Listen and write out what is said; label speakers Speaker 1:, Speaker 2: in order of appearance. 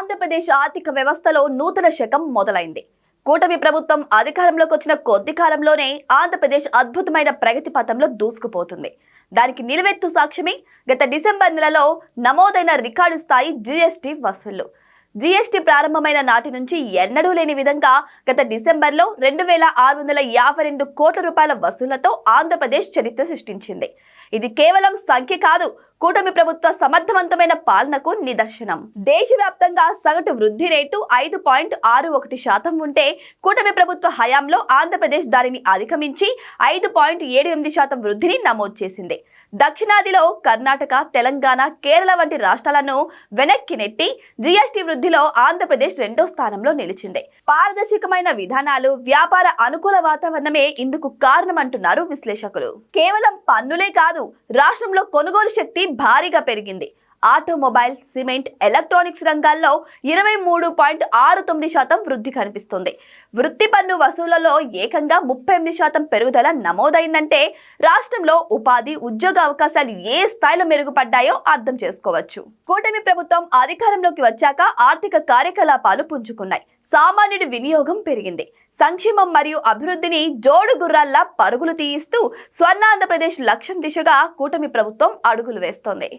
Speaker 1: ఆంధ్రప్రదేశ్ ఆర్థిక వ్యవస్థలో నూతన శకం మొదలైంది. కూటమి ప్రభుత్వం అధికారంలోకి వచ్చిన కొద్ది కాలంలోనే ఆంధ్రప్రదేశ్ అద్భుతమైన ప్రగతి పథంలో దూసుకుపోతుంది. దానికి నిలువెత్తు సాక్ష్యమే గత డిసెంబర్ నెలలో నమోదైన రికార్డు స్థాయి జీఎస్టీ వసూళ్లు. జీఎస్టీ ప్రారంభమైన నాటి నుంచి ఎన్నడూ లేని విధంగా గత డిసెంబర్లో 2652 కోట్ల రూపాయల వసూళ్లతో ఆంధ్రప్రదేశ్ చరిత్ర సృష్టించింది. ఇది కేవలం సంఖ్య కాదు, కూటమి ప్రభుత్వ సమర్థవంతమైన పాలనకు నిదర్శనం. దేశవ్యాప్తంగా సగటు వృద్ధి రేటు 5.61% ఉంటే కూటమి ప్రభుత్వ హయాంలో ఆంధ్రప్రదేశ్ దానిని అధిగమించి 5.78% వృద్ధిని నమోదు చేసింది. దక్షిణాదిలో కర్ణాటక, తెలంగాణ, కేరళ వంటి రాష్ట్రాలను వెనక్కి నెట్టి జీఎస్టీ వృద్ధిలో ఆంధ్రప్రదేశ్ రెండో స్థానంలో నిలిచింది. పారదర్శకమైన విధానాలు, వ్యాపార అనుకూల వాతావరణమే ఇందుకు కారణమంటున్నారు విశ్లేషకులు. కేవలం పన్నులే కాదు, రాష్ట్రంలో కొనుగోలు శక్తి భారీగా పెరిగింది. ఆటోమొబైల్, సిమెంట్, ఎలక్ట్రానిక్స్ రంగాల్లో 23.69% వృద్ధి కనిపిస్తుంది. వృత్తి పన్ను వసూళ్లలో ఏకంగా 38% పెరుగుదల నమోదైందంటే రాష్ట్రంలో ఉపాధి, ఉద్యోగ అవకాశాలు ఏ స్థాయిలో మెరుగుపడ్డాయో అర్థం చేసుకోవచ్చు. కూటమి ప్రభుత్వం అధికారంలోకి వచ్చాక ఆర్థిక కార్యకలాపాలు పుంజుకున్నాయి. సామాన్యుడి వినియోగం పెరిగింది. సంక్షేమం మరియు అభివృద్ధిని జోడు గుర్రాల్లా పరుగులు తీయిస్తూ స్వర్ణ ఆంధ్రప్రదేశ్ లక్ష్యం దిశగా కూటమి ప్రభుత్వం అడుగులు వేస్తోంది.